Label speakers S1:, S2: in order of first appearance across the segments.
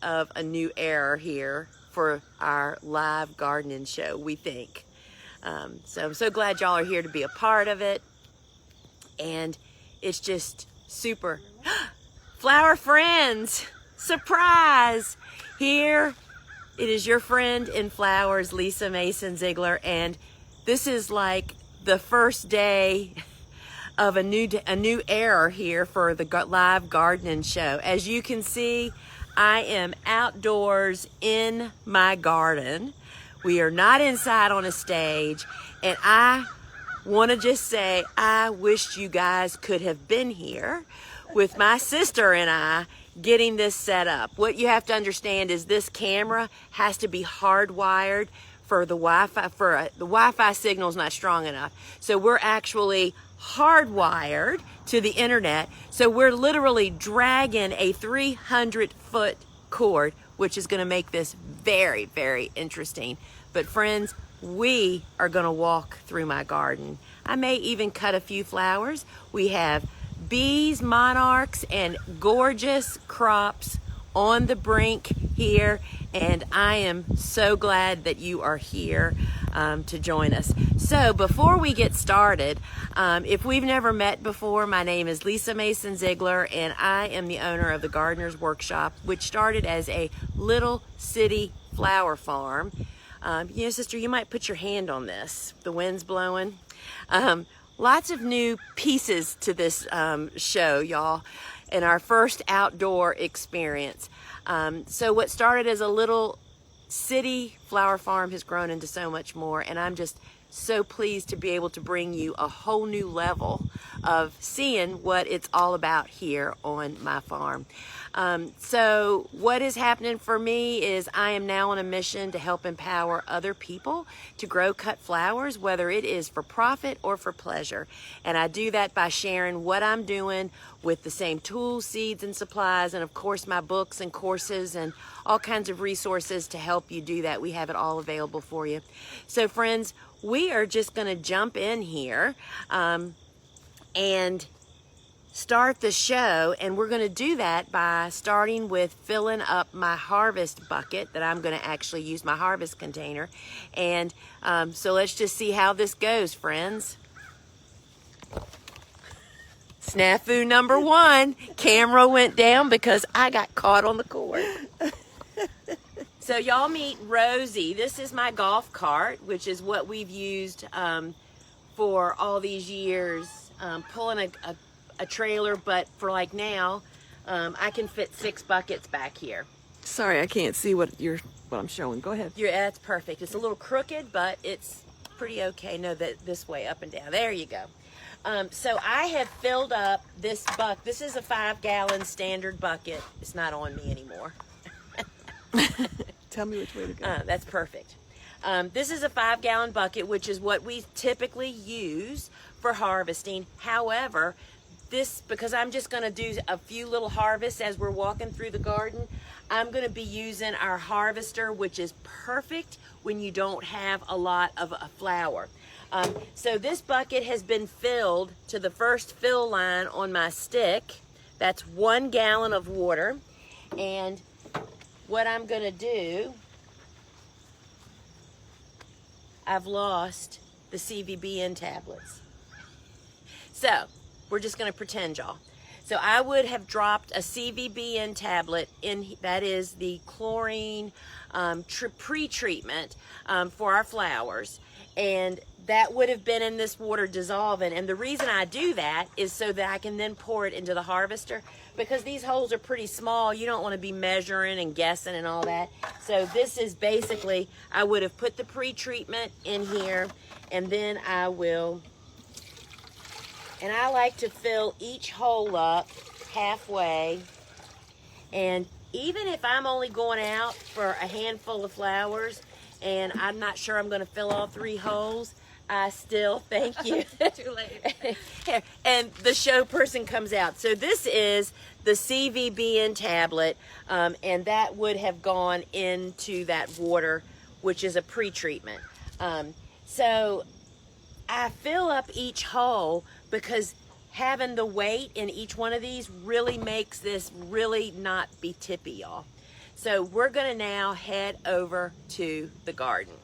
S1: of a new era here for our live gardening show, we think. So I'm so glad y'all are here to be a part of it. And it's just super. Flower friends, surprise! Here it is, your friend in flowers, Lisa Mason Ziegler, and this is like the first day of a new era here for the live gardening show. As you can see, I am outdoors in my garden. We are not inside on a stage, and I want to just say I wish you guys could have been here with my sister and I getting this set up. What you have to understand is this camera has to be hardwired for the Wi-Fi. The Wi-Fi signal is not strong enough, so we're actually hardwired to the internet. So we're literally dragging a 300-foot cord, which is going to make this very, very interesting. But friends, we are going to walk through my garden. I may even cut a few flowers. We have bees, monarchs, and gorgeous crops on the brink here, and I am so glad that you are here to join us. So before we get started, if we've never met before, my name is Lisa Mason Ziegler, and I am the owner of the Gardener's Workshop, which started as a little city flower farm. You know, sister, you might put your hand on this. The wind's blowing. Lots of new pieces to this show, y'all, and our first outdoor experience. So what started as a little city flower farm has grown into so much more, and I'm just so pleased to be able to bring you a whole new level of seeing what it's all about here on my farm. So what is happening for me is I am now on a mission to help empower other people to grow cut flowers, whether it is for profit or for pleasure. And I do that by sharing what I'm doing with the same tools, seeds, and supplies, and of course my books and courses and all kinds of resources to help you do that. We have it all available for you. So friends, we are just going to jump in here and start the show, and we're going to do that by starting with filling up my harvest bucket that I'm going to actually use, my harvest container. And so let's just see how this goes, friends. Snafu number one, camera went down because I got caught on the cord. So y'all meet Rosie. This is my golf cart, which is what we've used for all these years, pulling a trailer, but for like now, I can fit 6 buckets back here.
S2: Sorry, I can't see what I'm showing. Go ahead.
S1: That's perfect. It's a little crooked, but it's pretty okay. No, this way, up and down. There you go. So I have filled up this bucket. This is a 5-gallon standard bucket. It's not on me anymore.
S2: Tell me which way to go.
S1: That's perfect. This is a 5-gallon bucket, which is what we typically use for harvesting. However, because I'm just going to do a few little harvests as we're walking through the garden, I'm going to be using our harvester, which is perfect when you don't have a lot of a flower. So this bucket has been filled to the first fill line on my stick. That's 1 gallon of water. And what I'm going to do, I've lost the CVBN tablets. So we're just going to pretend, y'all. So I would have dropped a CVBN tablet in, that is the chlorine pre-treatment for our flowers, and that would have been in this water dissolving. And the reason I do that is so that I can then pour it into the harvester, because these holes are pretty small. You don't want to be measuring and guessing and all that. So this is basically, I would have put the pre-treatment in here, and then I like to fill each hole up halfway. And even if I'm only going out for a handful of flowers and I'm not sure I'm going to fill all 3 holes, I still, thank you.
S3: Too late.
S1: And the show person comes out. So this is the CVBN tablet, and that would have gone into that water, which is a pre-treatment. So I fill up each hole because having the weight in each one of these really makes this really not be tippy, y'all. So we're gonna now head over to the garden.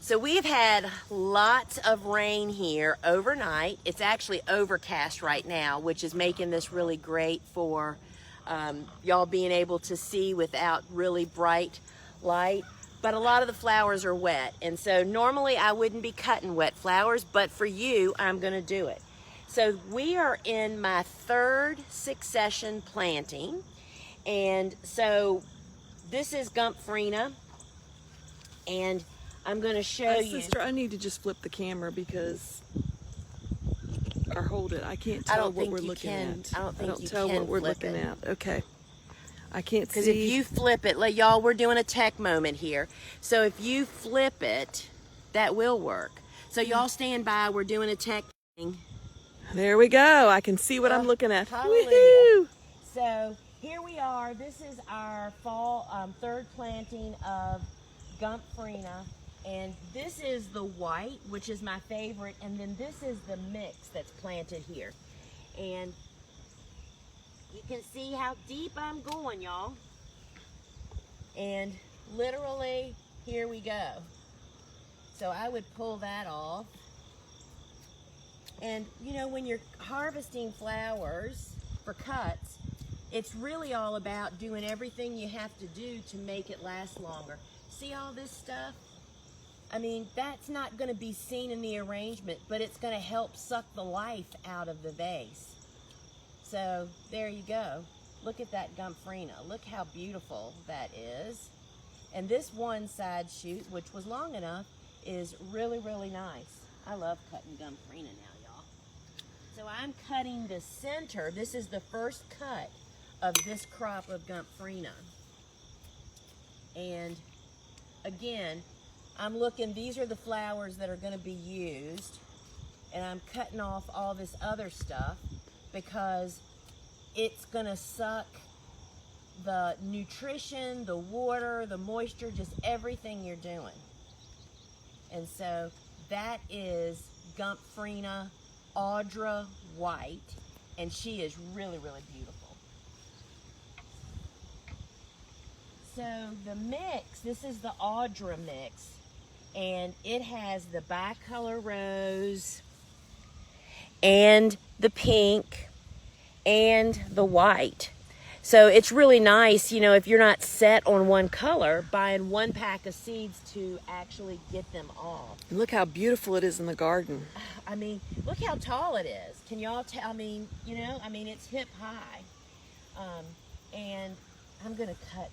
S1: So we've had lots of rain here overnight. It's actually overcast right now, which is making this really great for y'all being able to see without really bright light. But a lot of the flowers are wet, and so normally I wouldn't be cutting wet flowers, but for you, I'm gonna do it. So we are in my third succession planting, and so this is Gomphrena, and I'm going to show you.
S2: Sister, I need to just flip the camera because, or hold it. I can't tell what we're looking at.
S1: I don't think you
S2: tell
S1: can
S2: what we're
S1: flip
S2: looking
S1: it.
S2: at. Okay. I can't see.
S1: Because if you flip it, like y'all, we're doing a tech moment here. So if you flip it, that will work. So y'all stand by. We're doing a tech thing.
S2: There we go. I can see what I'm looking at.
S1: Hallelujah.
S2: Woohoo!
S1: So here we are. This is our fall third planting of Gomphrena. And this is the white, which is my favorite, and then this is the mix that's planted here. And you can see how deep I'm going, y'all. And literally, here we go. So I would pull that off. And you know, when you're harvesting flowers for cuts, it's really all about doing everything you have to do to make it last longer. See all this stuff? I mean, that's not going to be seen in the arrangement, but it's going to help suck the life out of the vase. So there you go. Look at that Gomphrena. Look how beautiful that is. And this one side shoot, which was long enough, is really, really nice. I love cutting Gomphrena now, y'all. So I'm cutting the center. This is the first cut of this crop of Gomphrena. And again, I'm looking, these are the flowers that are going to be used, and I'm cutting off all this other stuff because it's going to suck the nutrition, the water, the moisture, just everything you're doing. And so that is Gomphrena Audra White, and she is really, really beautiful. So the mix, this is the Audra mix. And it has the bicolor rose and the pink and the white. So it's really nice, you know, if you're not set on one color, buying one pack of seeds to actually get them all.
S2: And look how beautiful it is in the garden.
S1: I mean, look how tall it is. Can y'all tell? I mean, you know, I mean, it's hip high. And I'm going to cut.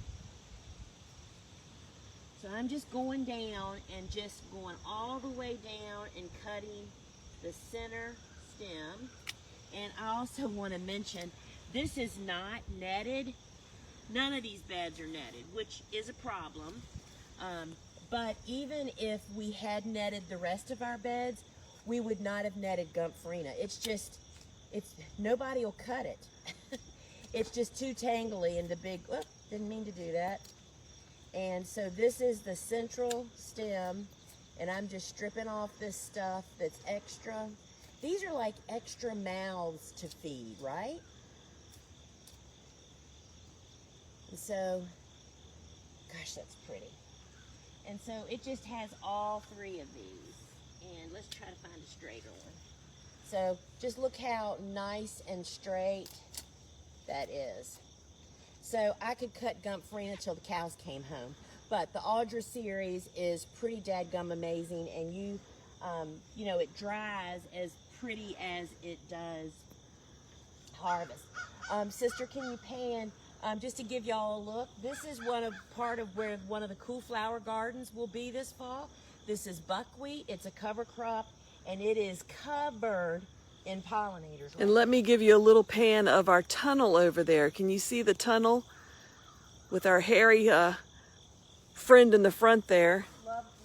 S1: So I'm just going down and just going all the way down and cutting the center stem. And I also want to mention, this is not netted. None of these beds are netted, which is a problem. But even if we had netted the rest of our beds, we would not have netted Gomphrena. It's just, nobody will cut it. It's just too tangly and the big, oh, didn't mean to do that. And so this is the central stem, and I'm just stripping off this stuff that's extra. These are like extra mouths to feed, right? And so, gosh, that's pretty. And so it just has all three of these. And let's try to find a straighter one. So just look how nice and straight that is. So I could cut Gomphrena till the cows came home. But the Audra series is pretty dadgum amazing, and you know, it dries as pretty as it does harvest. Sister, can you pan, just to give y'all a look? This is part of where one of the cool flower gardens will be this fall. This is buckwheat. It's a cover crop, and it is covered in pollinators.
S2: And let me give you a little pan of our tunnel over there. Can you see the tunnel with our hairy friend in the front there?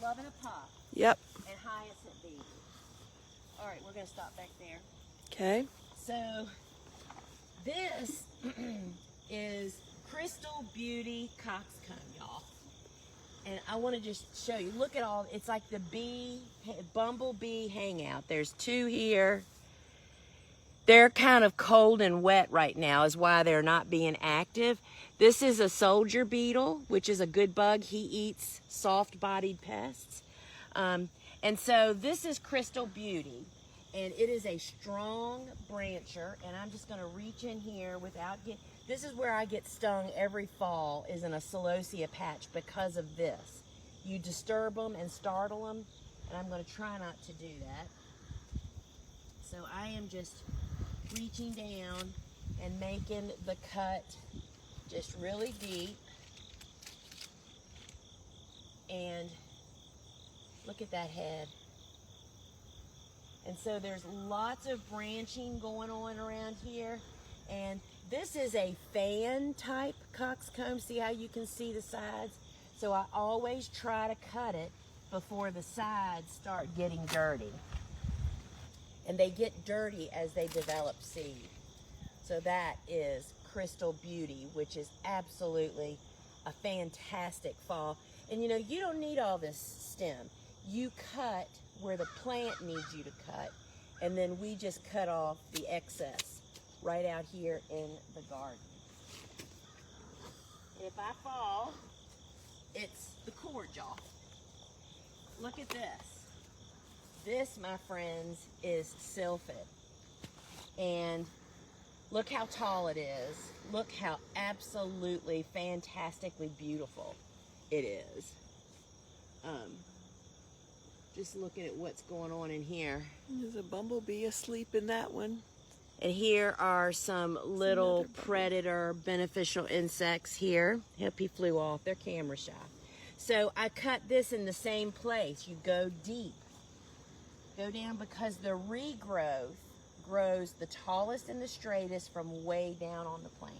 S1: Loving a pop.
S2: Yep.
S1: And hyacinth baby. All right, we're going to stop back there.
S2: Okay.
S1: So this is Crystal Beauty Coxcomb, y'all. And I want to just show you, look at all, it's like the bumblebee hangout. There's 2 here. They're kind of cold and wet right now is why they're not being active. This is a soldier beetle, which is a good bug. He eats soft-bodied pests. And so this is Crystal Beauty, and it is a strong brancher, and I'm just gonna reach in here without getting, this is where I get stung every fall, is in a Celosia patch because of this. You disturb them and startle them, and I'm gonna try not to do that. So I am just reaching down and making the cut just really deep. And look at that head. And so there's lots of branching going on around here. And this is a fan type coxcomb. See how you can see the sides? So I always try to cut it before the sides start getting dirty. And they get dirty as they develop seed. So that is Crystal Beauty, which is absolutely a fantastic fall. And you know, you don't need all this stem. You cut where the plant needs you to cut, and then we just cut off the excess right out here in the garden. And if I fall, it's the cord, y'all. Look at this. This, my friends, is sylphid. And look how tall it is. Look how absolutely fantastically beautiful it is. Just looking at what's going on in here.
S2: There's a bumblebee asleep in that one.
S1: And here are some little predator beneficial insects here. Hope he flew off. They're camera shy. So I cut this in the same place. You go deep. Go down, because the regrowth grows the tallest and the straightest from way down on the plant.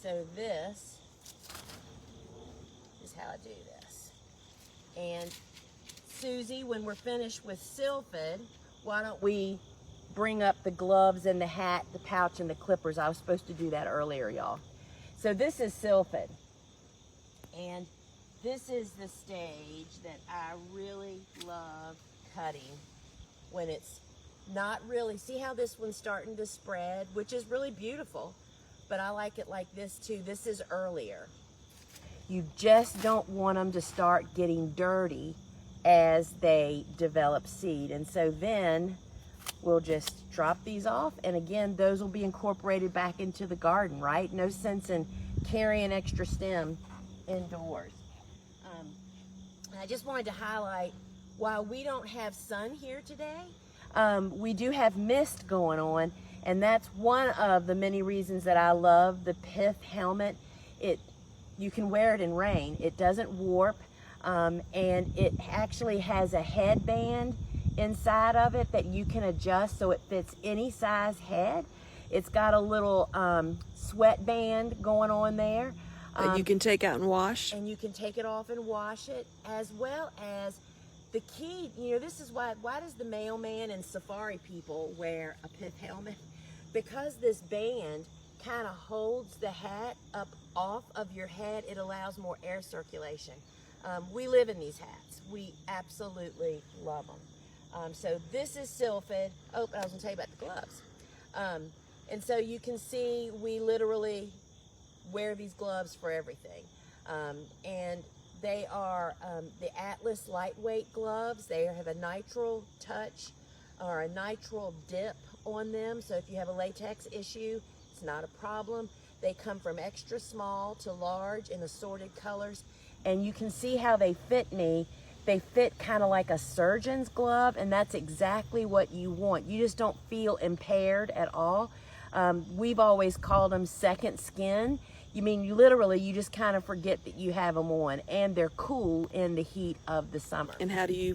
S1: So this is how I do this. And Susie, when we're finished with sylphid, why don't we bring up the gloves and the hat, the pouch, and the clippers? I was supposed to do that earlier, y'all. So this is sylphid. And this is the stage that I really love cutting, when it's not really, see how this one's starting to spread, which is really beautiful, but I like it like this too. This is earlier. You just don't want them to start getting dirty as they develop seed. And so then we'll just drop these off, and again, those will be incorporated back into the garden, right? No sense in carrying extra stem indoors. I just wanted to highlight, while we don't have sun here today, we do have mist going on, and that's one of the many reasons that I love the pith helmet. You can wear it in rain. It doesn't warp, and it actually has a headband inside of it that you can adjust so it fits any size head. It's got a little sweatband going on there.
S2: That you can take out and wash.
S1: And you can take it off and wash it, as well as the key, you know, this is why does the mailman and safari people wear a pith helmet? Because this band kind of holds the hat up off of your head. It allows more air circulation. We live in these hats. We absolutely love them. So this is sylphid. Oh, I was gonna tell you about the gloves. And so you can see we literally wear these gloves for everything. And they are the Atlas lightweight gloves. They have a nitrile touch or a nitrile dip on them. So if you have a latex issue, it's not a problem. They come from extra small to large in assorted colors. And you can see how they fit me. They fit kind of like a surgeon's glove, and that's exactly what you want. You just don't feel impaired at all. We've always called them second skin. You mean you literally, you just kind of forget that you have them on, and they're cool in the heat of the summer.
S2: And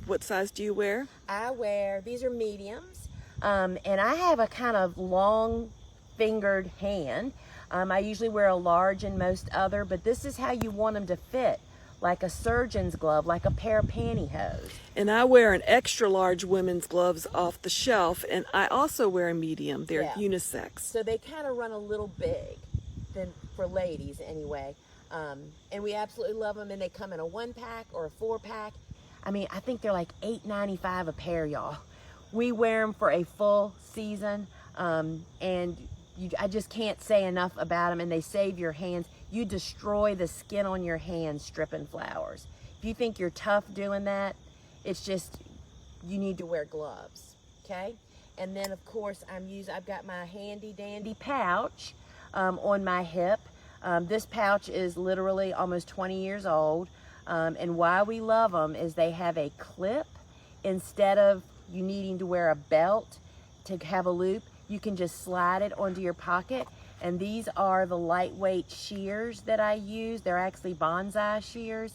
S2: what size do you wear?
S1: I wear, these are mediums, and I have a kind of long fingered hand. I usually wear a large in most other, but this is how you want them to fit, like a surgeon's glove, like a pair of pantyhose.
S2: And I wear an extra large women's gloves off the shelf, and I also wear a medium. They're unisex.
S1: So they kind of run a little big, for ladies anyway. And we absolutely love them, and they come in a 1-pack or a 4-pack. I mean, I think they're like $8.95 a pair, y'all. We wear them for a full season, and I just can't say enough about them, and they save your hands. You destroy the skin on your hands stripping flowers. If you think you're tough doing that, it's just, you need to wear gloves, okay? And then of course I've got my handy dandy pouch on my hip. This pouch is literally almost 20 years old, and why we love them is they have a clip. Instead of you needing to wear a belt to have a loop, you can just slide it onto your pocket. And these are the lightweight shears that I use. They're actually bonsai shears.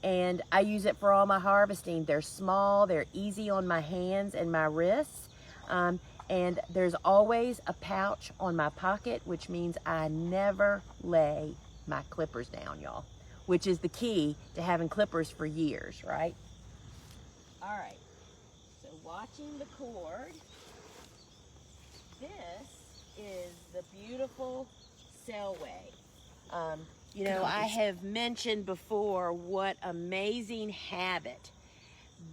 S1: And I use it for all my harvesting. They're small, they're easy on my hands and my wrists. And there's always a pouch on my pocket, which means I never lay my clippers down, y'all, which is the key to having clippers for years, right? All right, so watching the cord, this is the beautiful Selway. You know, I have mentioned before what amazing habit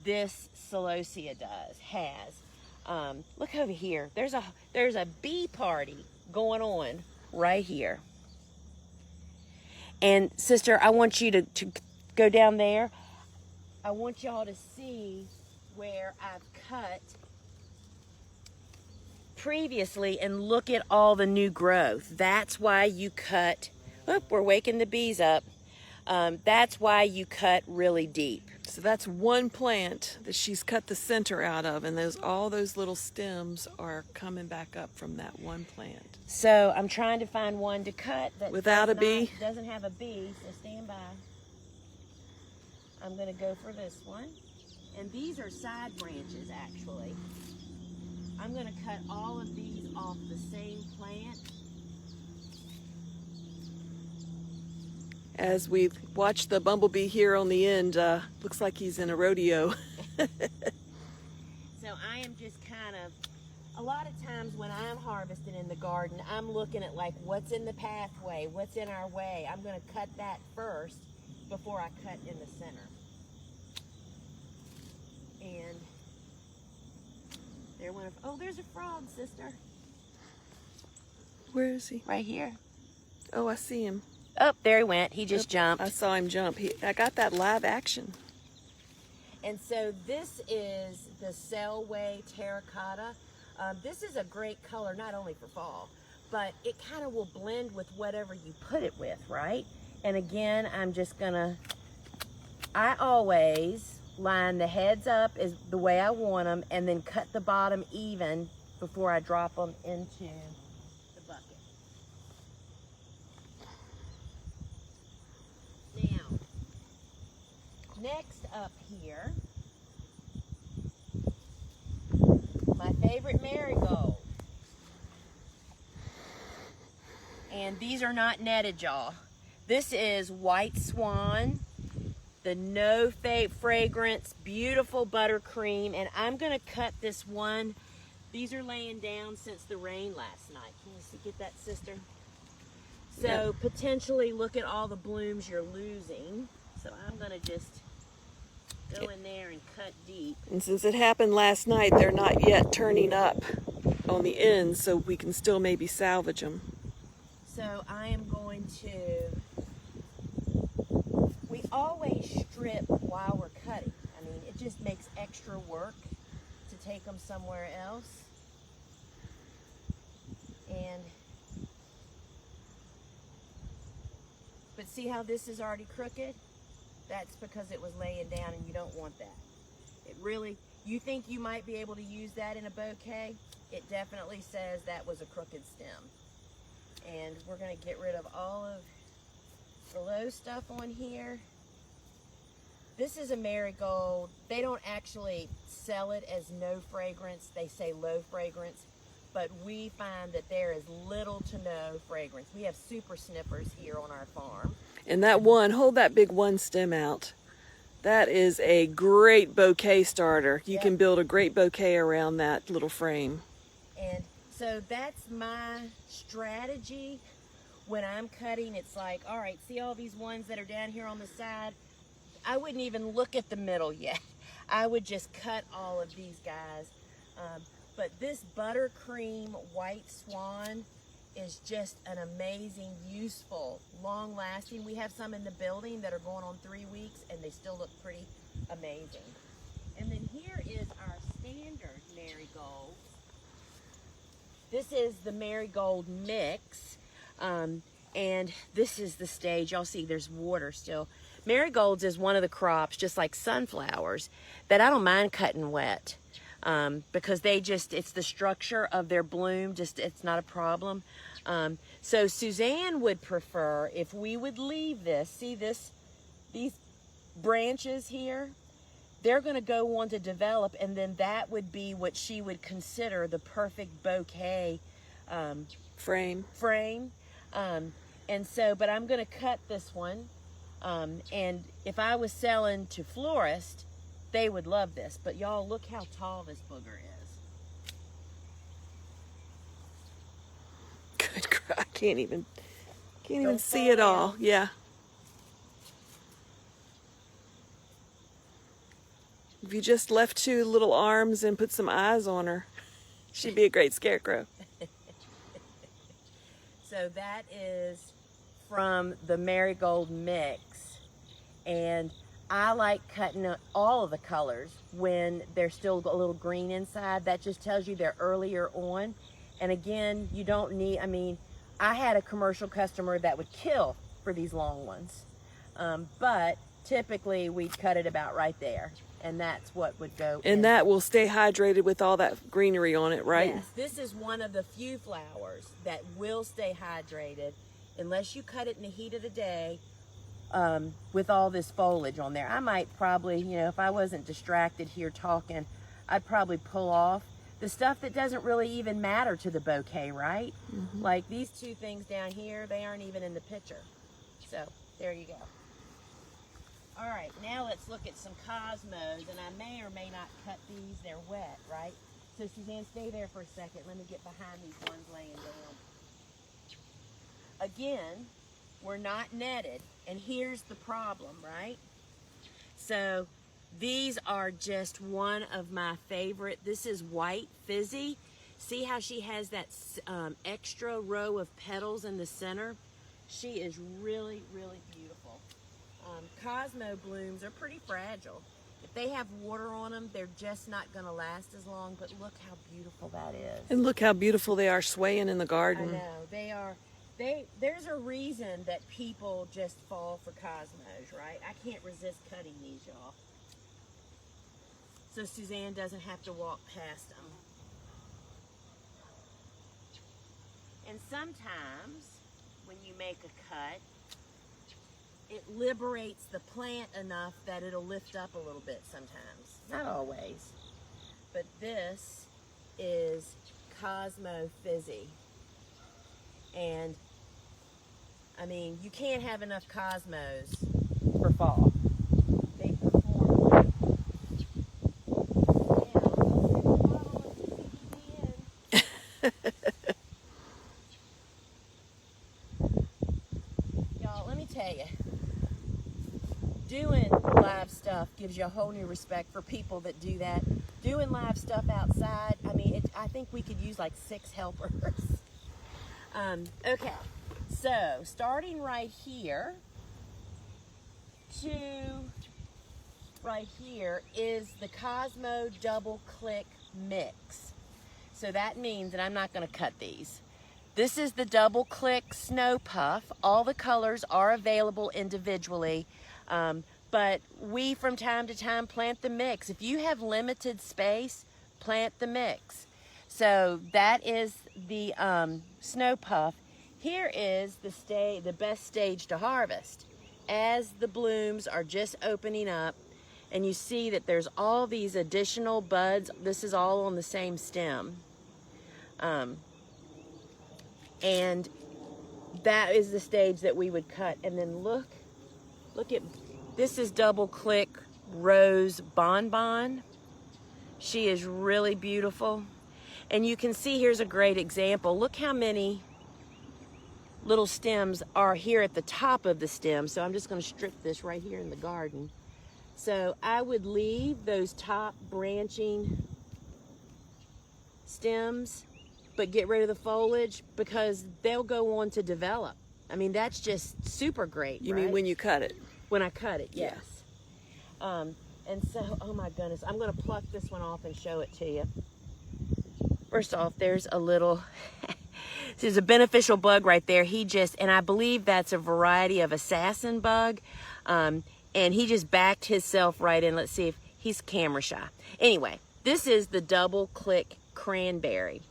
S1: this Celosia has. Look over here. There's a bee party going on right here. And sister, I want you to go down there. I want y'all to see where I've cut previously and look at all the new growth. That's why you cut. Oh, we're waking the bees up. That's why you cut really deep.
S2: So that's one plant that she's cut the center out of, and all those little stems are coming back up from that one plant.
S1: So I'm trying to find one to cut that
S2: without a bee.
S1: Doesn't have a bee, so stand by. I'm gonna go for this one. And these are side branches, actually. I'm gonna cut all of these off the same plant.
S2: As we watch the bumblebee here on the end, looks like he's in a rodeo.
S1: So I am just kind of, a lot of times when I'm harvesting in the garden, I'm looking at like what's in the pathway, what's in our way. I'm going to cut that first before I cut in the center. And there went oh, there's a frog, sister.
S2: Where is he?
S1: Right here.
S2: Oh, I see him.
S1: Oh, there he went. He just jumped.
S2: I saw him jump. I got that live action.
S1: And so this is the Selway terracotta. This is a great color, not only for fall, but it kind of will blend with whatever you put it with, right? And again, I'm just gonna, I always line the heads up is the way I want them, and then cut the bottom even before I drop them into the bucket. Now, next up here, my favorite marigold. And these are not netted, y'all. This is White Swan, the no fragrance, beautiful buttercream. And I'm gonna cut this one. These are laying down since the rain last night. Can you get that, sister? So yep. Potentially look at all the blooms you're losing. So I'm gonna just go in there and cut deep.
S2: And since it happened last night, they're not yet turning up on the ends, so we can still maybe salvage them.
S1: So I am going to, we always strip while we're cutting. I mean, it just makes extra work to take them somewhere else. And, but see how this is already crooked? That's because it was laying down, and you don't want that. It really, you think you might be able to use that in a bouquet? It definitely says that was a crooked stem. And we're gonna get rid of all of the low stuff on here. This is a marigold. They don't actually sell it as no fragrance. They say low fragrance, but we find that there is little to no fragrance. We have super sniffers here on our farm.
S2: And that one, hold that big one stem out. That is a great bouquet starter. You can build a great bouquet around that little frame.
S1: And so that's my strategy when I'm cutting, it's like, all right, see all these ones that are down here on the side? I wouldn't even look at the middle yet. I would just cut all of these guys. But this buttercream white swan is just an amazing, useful, long-lasting. We have some in the building that are going on 3 weeks, and they still look pretty amazing. And then here is our standard marigold. This is the marigold mix, and this is the stage. Y'all see there's water still. Marigolds is one of the crops, just like sunflowers, that I don't mind cutting wet. Because it's the structure of their bloom, it's not a problem. So Suzanne would prefer if we would leave this, see these branches here, they're gonna go on to develop, and then that would be what she would consider the perfect bouquet
S2: frame.
S1: And so, but I'm gonna cut this one, and if I was selling to florists, they would love this, but y'all look how tall this booger is.
S2: Good God, I can't even see it all. Yeah. If you just left 2 little arms and put some eyes on her, she'd be a great scarecrow.
S1: So that is from the marigold mix, and I like cutting all of the colors when they're still a little green inside. That just tells you they're earlier on. And again, you don't need, I had a commercial customer that would kill for these long ones. But typically we'd cut it about right there. And that's what would go in.
S2: And that will stay hydrated with all that greenery on it, right?
S1: Yes, this is one of the few flowers that will stay hydrated unless you cut it in the heat of the day. With all this foliage on there, I might probably, if I wasn't distracted here talking, I'd probably pull off the stuff that doesn't really even matter to the bouquet, right? Mm-hmm. Like these 2 things down here, they aren't even in the picture. So there you go. All right, now let's look at some cosmos, and I may or may not cut these. They're wet, right? So Suzanne, stay there for a second. Let me get behind these ones laying down. Again, we're not netted, and here's the problem, right? So these are just one of my favorite. This is White Fizzy. See how she has that extra row of petals in the center? She is really, really beautiful. Cosmo blooms are pretty fragile. If they have water on them, they're just not going to last as long, but look how beautiful that is.
S2: And look how beautiful they are swaying in the garden.
S1: I know, they are. There's a reason that people just fall for cosmos, right? I can't resist cutting these, y'all. So Suzanne doesn't have to walk past them. And sometimes when you make a cut, it liberates the plant enough that it'll lift up a little bit sometimes. Not always. But this is Cosmo Fizzy. And you can't have enough cosmos for fall. They perform. Y'all, let me tell you, doing live stuff gives you a whole new respect for people that do that. Doing live stuff outside, I think we could use like 6 helpers. Okay, so starting right here to right here is the Cosmo Double Click Mix. So that means, and I'm not going to cut these. This is the Double Click Snow Puff. All the colors are available individually, but we from time to time plant the mix. If you have limited space, plant the mix. So that is the Snow Puff. Here is the best stage to harvest. As the blooms are just opening up, and you see that there's all these additional buds. This is all on the same stem. And that is the stage that we would cut. And then look at, this is Double Click Rose Bonbon. She is really beautiful. And you can see, here's a great example. Look how many little stems are here at the top of the stem. So I'm just going to strip this right here in the garden. So I would leave those top branching stems, but get rid of the foliage because they'll go on to develop. I mean, that's just super great.
S2: You
S1: right?
S2: mean when you cut it?
S1: When I cut it, yes. And so, oh my goodness, I'm going to pluck this one off and show it to you. First off, there's a little, there's a beneficial bug right there. And I believe that's a variety of assassin bug. And he just backed himself right in. Let's see if he's camera shy. Anyway, this is the double click cranberry.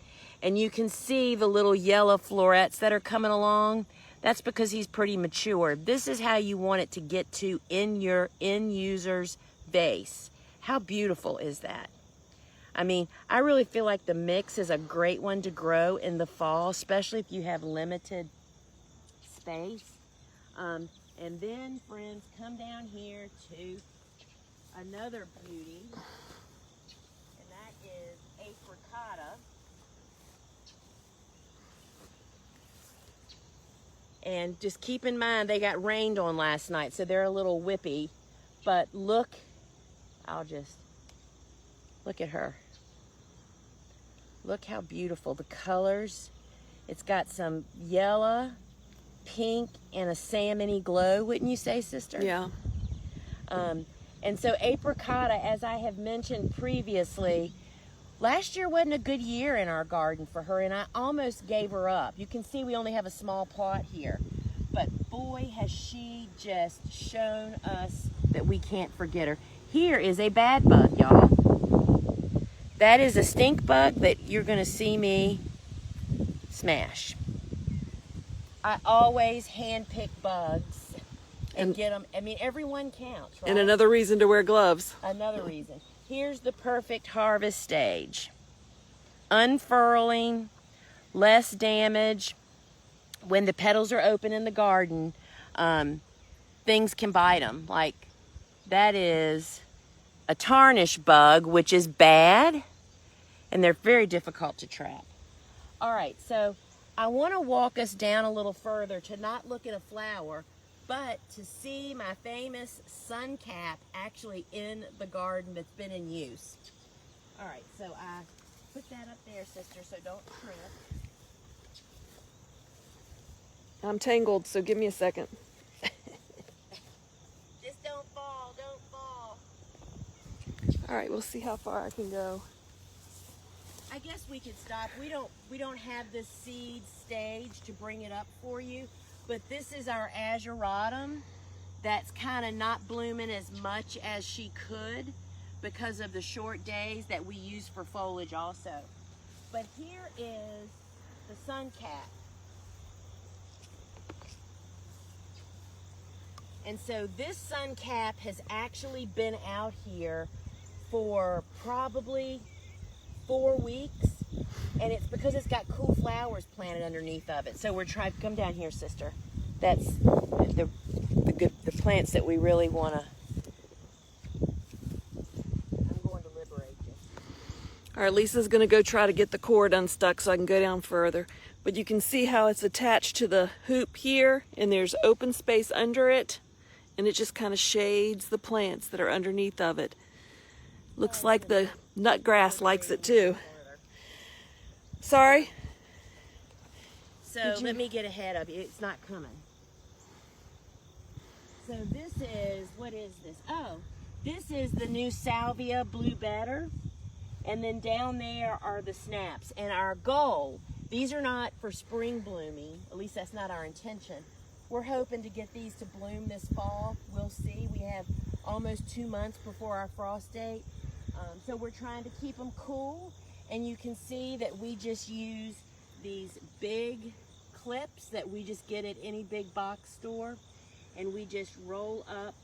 S1: And you can see the little yellow florets that are coming along. That's because he's pretty mature. This is how you want it to get to in your end user's vase. How beautiful is that? I mean, I really feel like the mix is a great one to grow in the fall, especially if you have limited space. And then, friends, come down here to another beauty, and that is apricota. And just keep in mind, they got rained on last night, so they're a little whippy. But look, look at her. Look how beautiful the colors. It's got some yellow, pink, and a salmony glow, wouldn't you say, sister?
S2: Yeah.
S1: And so apricota, as I have mentioned previously, last year wasn't a good year in our garden for her, and I almost gave her up. You can see we only have a small plot here. But boy, has she just shown us that we can't forget her. Here is a bad bug, y'all. That is a stink bug that you're going to see me smash. I always handpick bugs and get them. I mean, everyone counts, right?
S2: And another reason to wear gloves.
S1: Another reason. Here's the perfect harvest stage. Unfurling, less damage. When the petals are open in the garden, things can bite them. Like, that is a tarnish bug, which is bad, and they're very difficult to trap. All right, so I want to walk us down a little further to not look at a flower, but to see my famous sun cap actually in the garden that's been in use. All right, so I put that up there, sister, so don't trip.
S2: I'm tangled, so give me a second.
S1: Just don't fall, don't fall.
S2: All right, we'll see how far I can go.
S1: I guess we could stop. We don't have this seed stage to bring it up for you, but this is our ageratum that's kind of not blooming as much as she could because of the short days that we use for foliage also. But here is the sun cap. And so this sun cap has actually been out here for probably 4 weeks, and it's because it's got cool flowers planted underneath of it. So we're trying to come down here, sister. That's the plants that we really want to. I'm going to liberate you.
S2: All right, Lisa's going to go try to get the cord unstuck so I can go down further. But you can see how it's attached to the hoop here, and there's open space under it, and it just kind of shades the plants that are underneath of it. Looks like the nut grass likes it too. Sorry?
S1: So let me get ahead of you. It's not coming. So this is, what is this? Oh, this is the new Salvia Blue Better. And then down there are the snaps. And our goal, these are not for spring blooming. At least that's not our intention. We're hoping to get these to bloom this fall. We'll see. We have almost 2 months before our frost date. So we're trying to keep them cool. And you can see that we just use these big clips that we just get at any big box store. And we just roll up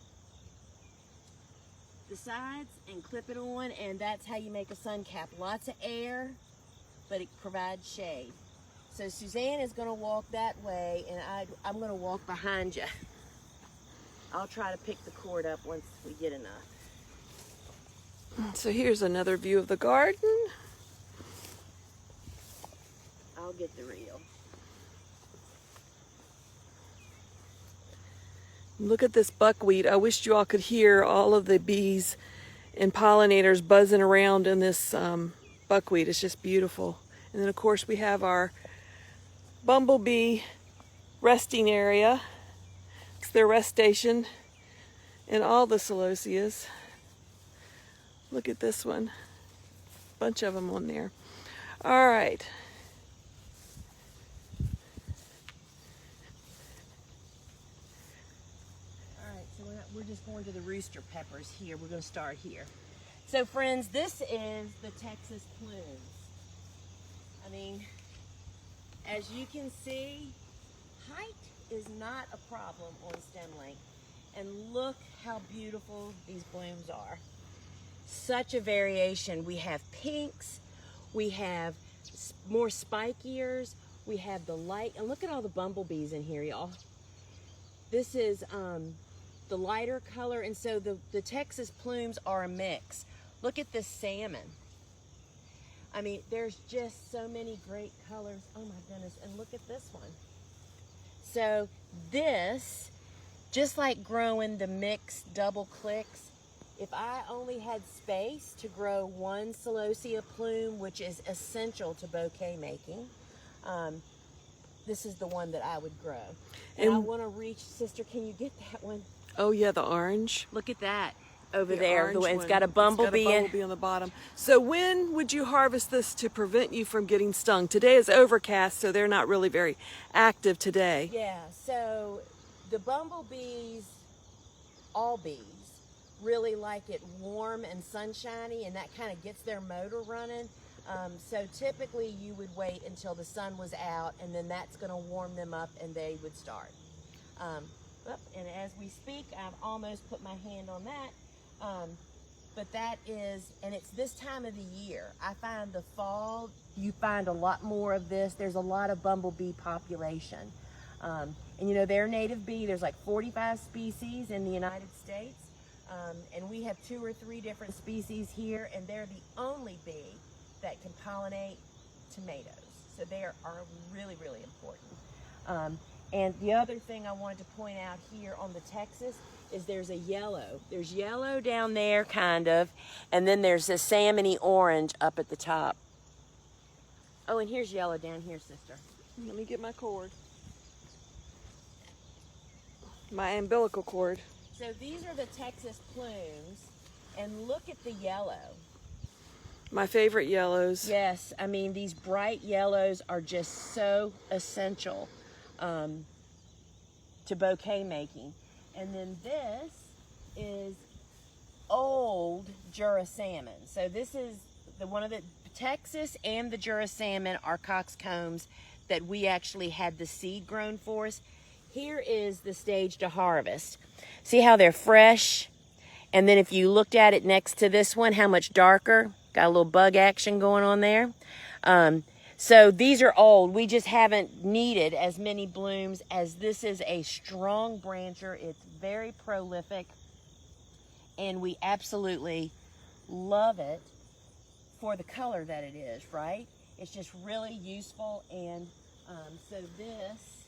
S1: the sides and clip it on. And that's how you make a sun cap. Lots of air, but it provides shade. So Suzanne is going to walk that way, and I'm going to walk behind you. I'll try to pick the cord up once we get enough.
S2: So here's another view of the garden.
S1: I'll get the reel.
S2: Look at this buckwheat. I wished you all could hear all of the bees and pollinators buzzing around in this buckwheat. It's just beautiful. And then of course we have our bumblebee resting area. It's their rest station in all the Celosias. Look at this one. Bunch of them on there. All right.
S1: We're just going to the rooster peppers here. We're going to start here. So friends, this is the Texas Plumes. I mean, as you can see, height is not a problem on stem length. And look how beautiful these blooms are. Such a variation. We have pinks, we have more spikiers, we have the light, and look at all the bumblebees in here, y'all. This is the lighter color, and so the Texas Plumes are a mix. Look at this salmon. I mean, there's just so many great colors. Oh my goodness, and look at this one. So this, just like growing the mixed double clicks, if I only had space to grow one Celosia plume, which is essential to bouquet making, this is the one that I would grow. And I want to reach, sister, can you get that one?
S2: Oh yeah, the orange.
S1: Look at that over there. It's got a
S2: bumblebee on the bottom. So when would you harvest this to prevent you from getting stung? Today is overcast, so they're not really very active today.
S1: Yeah, so the bumblebees, all bees, really like it warm and sunshiny, and that kind of gets their motor running. So typically you would wait until the sun was out, and then that's going to warm them up and they would start. And as we speak, I've almost put my hand on that. But that is, and it's this time of the year. I find the fall, you find a lot more of this. There's a lot of bumblebee population. And you know, they're native bee. There's like 45 species in the United States. And we have 2 or 3 different species here, and they're the only bee that can pollinate tomatoes. So they are really, really important. And the other thing I wanted to point out here on the Texas is there's a yellow. There's yellow down there, kind of, and then there's a salmony orange up at the top. Oh, and here's yellow down here, sister.
S2: Let me get my cord. My umbilical cord.
S1: So these are the Texas Plumes, and look at the yellow.
S2: My favorite yellows.
S1: Yes, I mean, these bright yellows are just so essential to bouquet making. And then this is old Jura salmon. So this is one of the Texas and the Jura salmon are coxcombs that we actually had the seed grown for us. Here is the stage to harvest. See how they're fresh? And then if you looked at it next to this one, how much darker? Got a little bug action going on there. So these are old. We just haven't needed as many blooms, as this is a strong brancher. It's very prolific, and we absolutely love it for the color that it is, right? It's just really useful. And so this,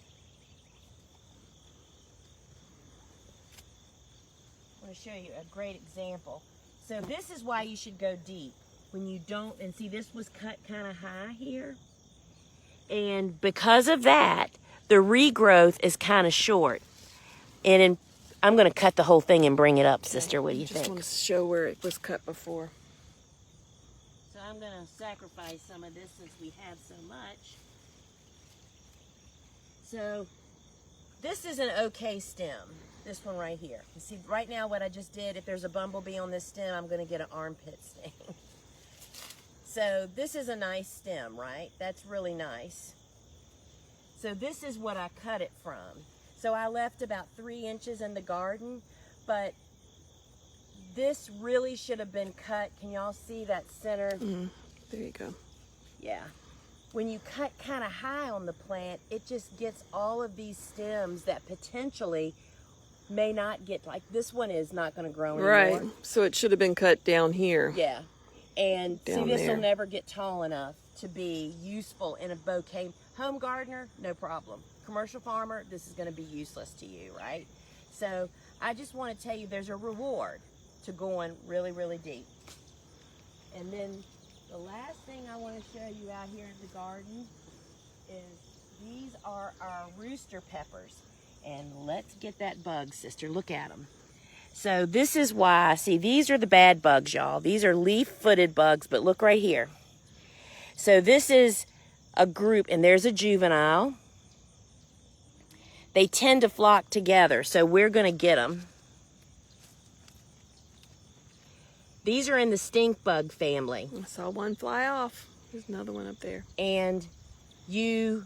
S1: I want to show you a great example. So this is why you should go deep. When you don't, and see, this was cut kind of high here. And because of that, the regrowth is kind of short. And I'm going to cut the whole thing and bring it up, sister. What do you think?
S2: I just want to show where it was cut before.
S1: So I'm going to sacrifice some of this since we have so much. So this is an okay stem. This one right here. You see, right now what I just did, if there's a bumblebee on this stem, I'm going to get an armpit sting. So this is a nice stem, right? That's really nice. So this is what I cut it from. So I left about 3 inches in the garden, but this really should have been cut. Can y'all see that center?
S2: Mm-hmm. There you go.
S1: Yeah. When you cut kind of high on the plant, it just gets all of these stems that potentially may not get, like this one is not going to grow anymore.
S2: Right. So it should have been cut down here.
S1: Yeah. And
S2: Down
S1: see, this
S2: there.
S1: will never get tall enough to be useful in a bouquet. Home gardener, no problem. Commercial farmer, this is going to be useless to you, right? So I just want to tell you there's a reward to going really, really deep. And then the last thing I want to show you out here in the garden is these are our rooster peppers. And let's get that bug, sister. Look at them. So this is why, see, these are the bad bugs, y'all. These are leaf-footed bugs, but look right here. So this is a group, and there's a juvenile. They tend to flock together, so we're going to get them. These are in the stink bug family.
S2: I saw one fly off. There's another one up there.
S1: And you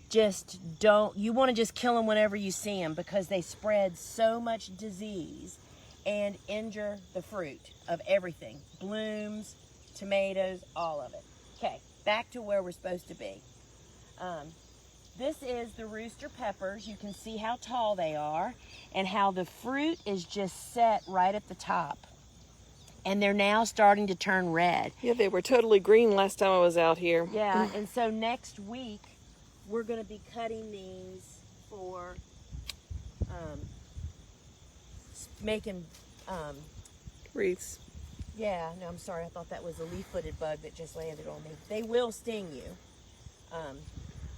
S1: just don't, you want to just kill them whenever you see them because they spread so much disease and injure the fruit of everything. Blooms, tomatoes, all of it. Okay, back to where we're supposed to be. This is the rooster peppers. You can see how tall they are and how the fruit is just set right at the top. And they're now starting to turn red.
S2: Yeah, they were totally green last time I was out here.
S1: Yeah, and so next week, we're going to be cutting these for making
S2: Wreaths.
S1: yeah, no, I'm sorry. I thought that was a leaf-footed bug that just landed on me. They will sting you.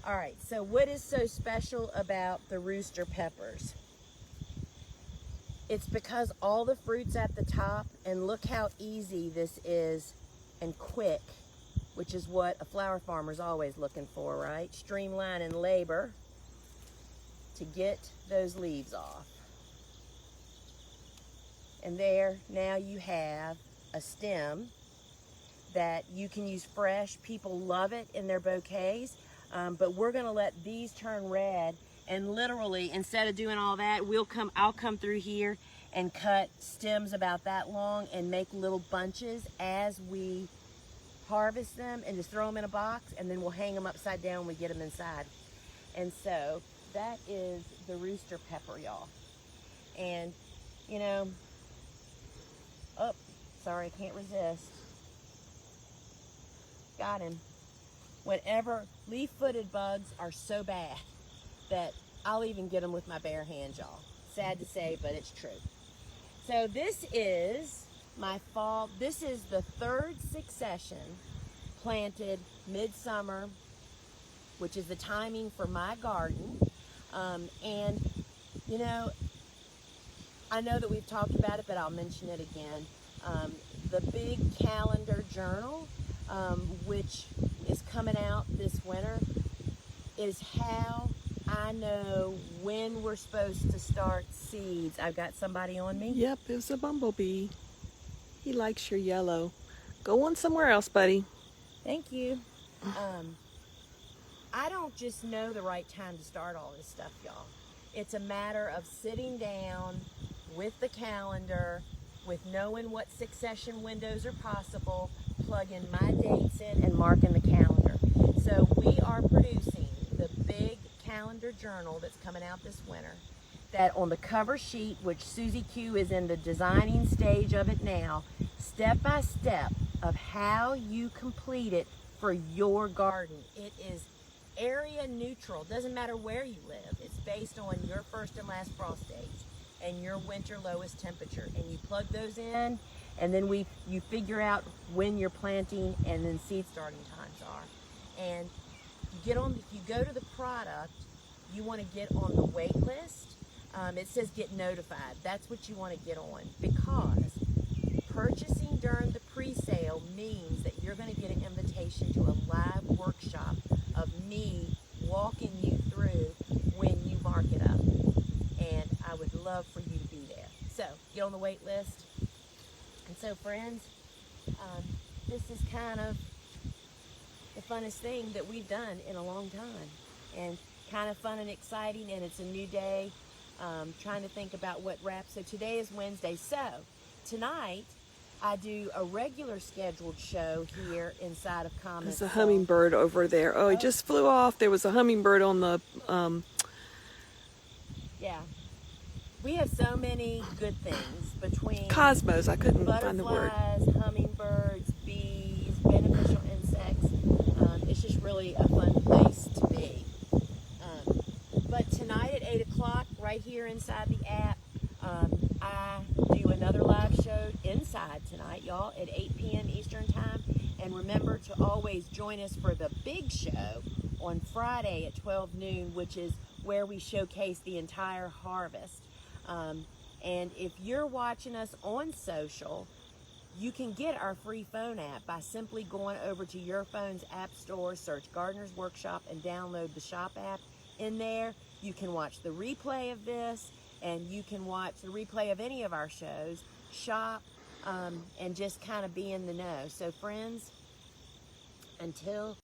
S1: All right, so what is so special about the rooster peppers? It's because all the fruit's at the top, and look how easy this is and quick, which is what a flower farmer's always looking for, right? Streamlining labor to get those leaves off. And there, now you have a stem that you can use fresh. People love it in their bouquets, but we're gonna let these turn red, and literally, instead of doing all that, I'll come through here and cut stems about that long and make little bunches as we harvest them, and just throw them in a box, and then we'll hang them upside down when we get them inside. And so that is the rooster pepper, y'all. And you know, oh, sorry, I can't resist. Got him. Whenever leaf-footed bugs are so bad that I'll even get them with my bare hands, y'all. Sad to say, but it's true. So this is my fall. This is the third succession planted midsummer, which is the timing for my garden. And you know, I know that we've talked about it, but I'll mention it again. The big calendar journal, which is coming out this winter, is how I know when we're supposed to start seeds. I've got somebody on me.
S2: Yep, it was a bumblebee. He likes your yellow. Go on somewhere else, buddy.
S1: Thank you. I don't just know the right time to start all this stuff, y'all. It's a matter of sitting down with the calendar, with knowing what succession windows are possible, plugging my dates in and marking the calendar. So we are producing the big calendar journal that's coming out this winter, that on the cover sheet, which Susie Q is in the designing stage of it now, step by step of how you complete it for your garden. It is area neutral. Doesn't matter where you live. It's based on your first and last frost days and your winter lowest temperature, and you plug those in, and then you figure out when you're planting and then seed starting times are. And you go to the product, you want to get on the wait list. It says get notified. That's what you want to get on, because purchasing during the pre-sale means that you're going to get an invitation to a live workshop of me walking you through when you mark it up. And I would love for you to be there. So get on the wait list. And so friends, this is kind of the funnest thing that we've done in a long time, and kind of fun and exciting, and it's a new day. Trying to think about what wraps. So today is Wednesday. So tonight I do a regular scheduled show here inside of Comments.
S2: There's a hummingbird over there. Oh, it just flew off. There was a hummingbird on the
S1: yeah. We have so many good things between
S2: cosmos. I couldn't find the word.
S1: Butterflies, hummingbirds, bees, beneficial insects. It's just really a fun place to be. But tonight at 8 o'clock, right here inside the app, And remember to always join us for the big show on Friday at 12 noon, which is where we showcase the entire harvest. And if you're watching us on social, you can get our free phone app by simply going over to your phone's app store, search Gardener's Workshop, and download the shop app. In there, you can watch the replay of this, and you can watch the replay of any of our shows, shop, and just kind of be in the know. So friends, until